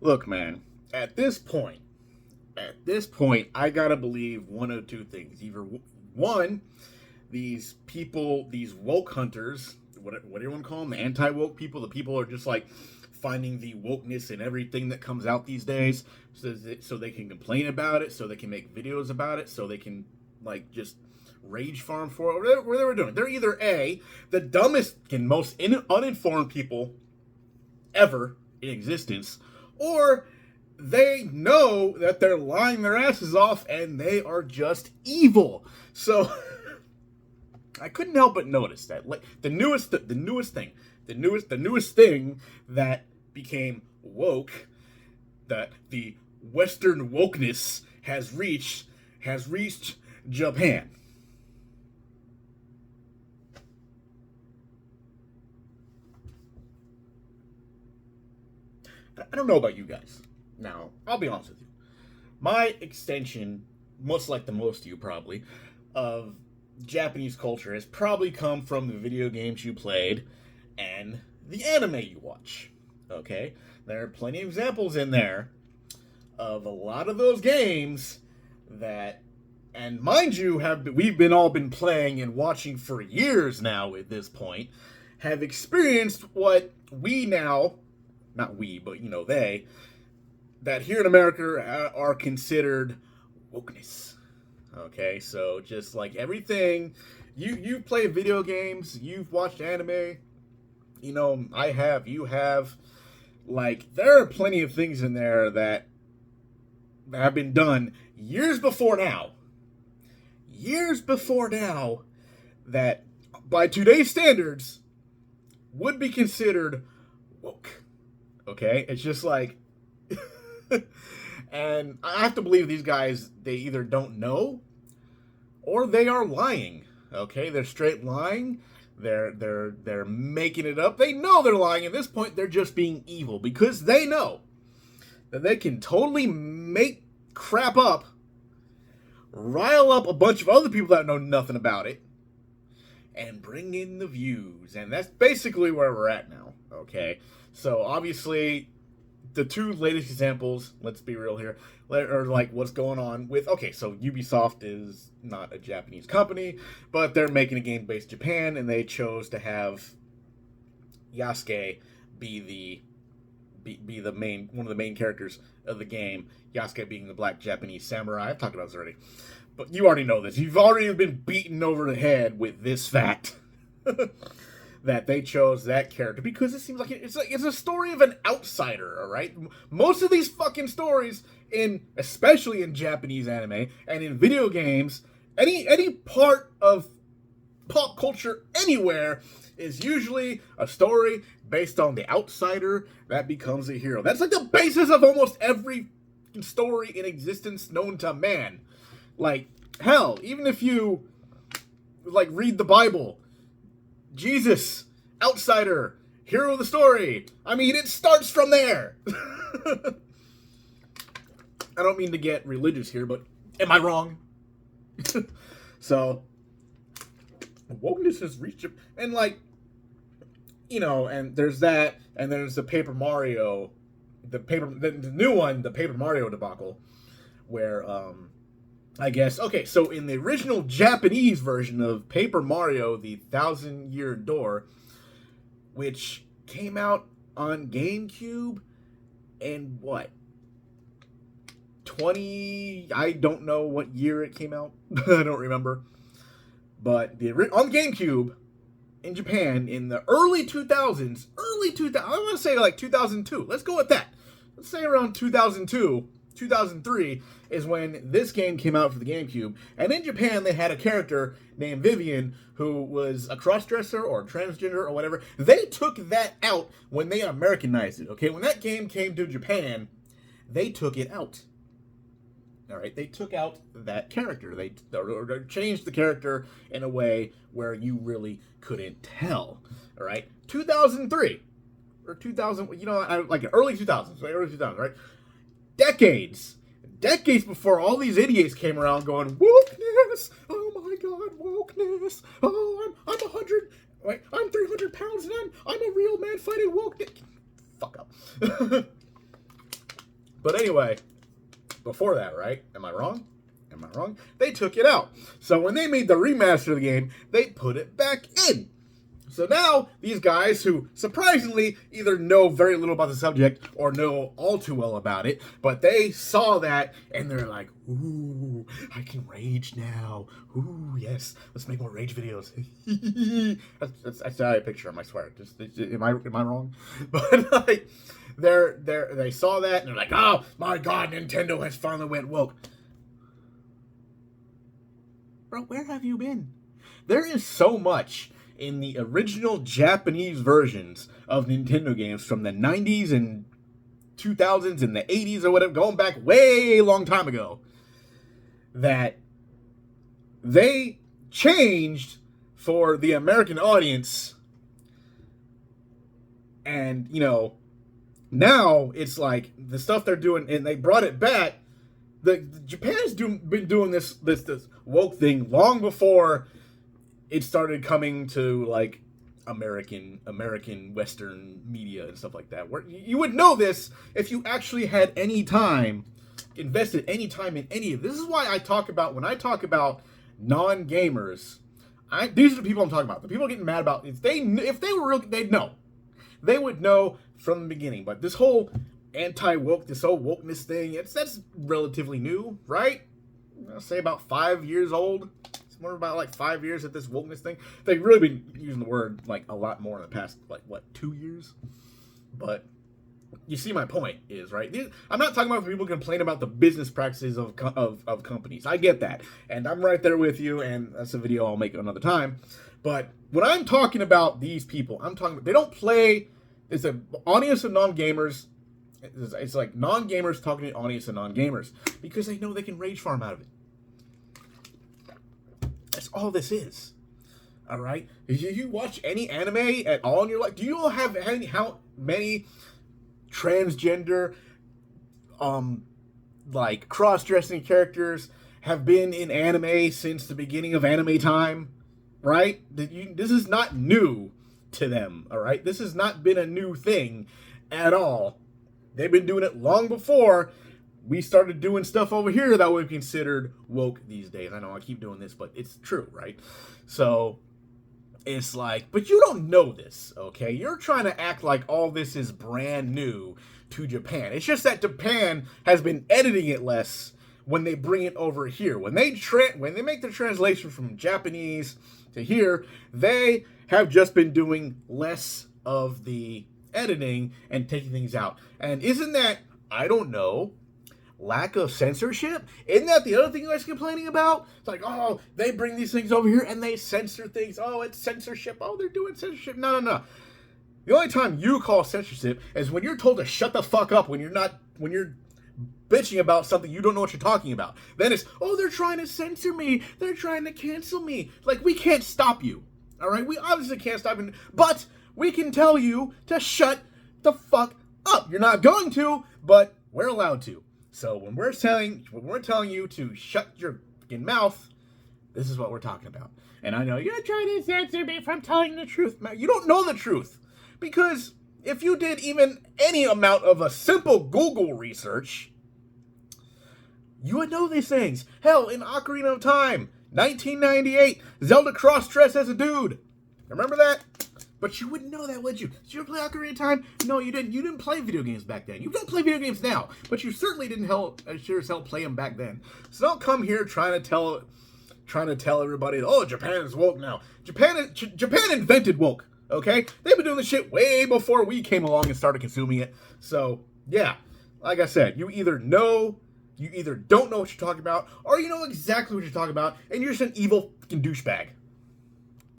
Look, man, at this point, I gotta believe one of two things. Either one, these people, these woke hunters, what do you want to call them? The anti-woke people. The people are just like finding the wokeness in everything that comes out these days, so they can complain about it, so they can make videos about it, so they can like just rage farm for it. Whatever they were doing. They're either A, the dumbest and most uninformed people ever in existence, or they know that they're lying their asses off and they are just evil. So I couldn't help but notice that, like, the newest thing that became woke, that the Western wokeness has reached Japan. I don't know about you guys. Now, I'll be honest with you. My extension, most like the most of you probably, of Japanese culture has probably come from the video games you played and the anime you watch. Okay? There are plenty of examples in there of a lot of those games that, and mind you, we've been all been playing and watching for years now at this point, have experienced what we now, not we, but they, that here in America are considered wokeness. Okay, so just like everything, you play video games, you've watched anime, I have, you have, like there are plenty of things in there that have been done years before now, that by today's standards would be considered woke. Okay, it's just like and I have to believe these guys, they either don't know or they are lying. Okay, they're straight lying. They're making it up. They know they're lying at this point. They're just being evil because they know that they can totally make crap up, rile up a bunch of other people that know nothing about it, and bring in the views. And that's basically where we're at now. Okay, so obviously the two latest examples, let's be real here, are like what's going on with, okay, so Ubisoft is not a Japanese company, but they're making a game based Japan, and they chose to have Yasuke be the main, one of the main characters of the game. Yasuke being the black Japanese samurai. I've talked about this already, but you already know this. You've already been beaten over the head with this fact. That they chose that character because it seems like it's a story of an outsider. All right, most of these fucking stories, especially in Japanese anime and in video games, any part of pop culture anywhere, is usually a story based on the outsider that becomes a hero. That's like the basis of almost every story in existence known to man. Like, hell, even if you like read the Bible, Jesus, outsider, hero of the story. I mean, it starts from there. I don't mean to get religious here, but am I wrong? So, wokeness has reached, and like, and there's that, and there's the Paper Mario, the new one, the Paper Mario debacle, where I guess, okay, so in the original Japanese version of Paper Mario, the Thousand Year Door, which came out on GameCube in what? I don't know what year it came out. I don't remember. But on GameCube in Japan in the early 2000s, I want to say like 2002. Let's go with that. Let's say around 2002, 2003 is when this game came out for the GameCube. And in Japan, they had a character named Vivian who was a crossdresser or transgender or whatever. They took that out when they Americanized it, okay? When that game came to Japan, they took it out. All right, they took out that character. They changed the character in a way where you really couldn't tell. All right, 2003 or 2000, like early 2000s, right? Early 2000s, right? Decades before all these idiots came around going, wokeness, oh my god, wokeness, oh, I'm 100, wait, I'm 300 pounds and I'm a real man fighting wokeness. Fuck up. But anyway, before that, right? Am I wrong? Am I wrong? They took it out. So when they made the remaster of the game, they put it back in. So now, these guys who surprisingly either know very little about the subject or know all too well about it, but they saw that and they're like, ooh, I can rage now. Ooh, yes, let's make more rage videos. That's how I picture them, I swear. Am I wrong? But like, they saw that and they're like, oh my god, Nintendo has finally went woke. Bro, where have you been? There is so much in the original Japanese versions of Nintendo games from the 90s and 2000s and the 80s or whatever, going back way long time ago, that they changed for the American audience. And, you know, now it's like the stuff they're doing, and they brought it back. Japan's been doing this woke thing long before it started coming to like American Western media and stuff like that. Where you would know this if you actually had any time, invested any time in any of this. This is why I talk about, when I talk about non-gamers, these are the people I'm talking about. The people getting mad about, if they were real, they'd know. They would know from the beginning. But this whole anti-woke, this whole wokeness thing, that's relatively new, right? I'll say about 5 years old. More about like 5 years at this wokeness thing. They've really been using the word like a lot more in the past, like, what, 2 years? But you see my point is, right? I'm not talking about people complaining about the business practices of companies. I get that. And I'm right there with you, and that's a video I'll make another time. But when I'm talking about these people, I'm talking about, they don't play, it's an audience of non-gamers. It's like non-gamers talking to an audience of non-gamers because they know they can rage farm out of it. That's all this is. All right? If you watch any anime at all in your life, do you all have how many transgender, like cross-dressing characters have been in anime since the beginning of anime time? Right? This is not new to them. All right? This has not been a new thing at all. They've been doing it long before we started doing stuff over here that we considered woke these days. I know I keep doing this, but it's true, right? So it's like, but you don't know this, okay? You're trying to act like all this is brand new to Japan. It's just that Japan has been editing it less when they bring it over here. When they make the translation from Japanese to here, they have just been doing less of the editing and taking things out. And isn't that, I don't know, lack of censorship? Isn't that the other thing you guys are complaining about? It's like, oh, they bring these things over here and they censor things. Oh, it's censorship. Oh, they're doing censorship. No. The only time you call censorship is when you're told to shut the fuck up, when you're bitching about something you don't know what you're talking about. Then it's, oh, they're trying to censor me. They're trying to cancel me. Like, we can't stop you. All right? We obviously can't stop you. But we can tell you to shut the fuck up. You're not going to, but we're allowed to. So when we're telling you to shut your fucking mouth, this is what we're talking about. And I know you're trying to censor me from telling the truth. You don't know the truth. Because if you did even any amount of a simple Google research, you would know these things. Hell, in Ocarina of Time, 1998, Zelda cross-dressed as a dude. Remember that? But you wouldn't know that, would you? Did you ever play Ocarina of Time? No, you didn't. You didn't play video games back then. You don't play video games now. But you certainly didn't sure as hell play them back then. So don't come here trying to tell everybody, oh, Japan is woke now. Japan invented woke, okay? They've been doing this shit way before we came along and started consuming it. So, yeah. Like I said, you either don't know what you're talking about, or you know exactly what you're talking about, and you're just an evil fucking douchebag.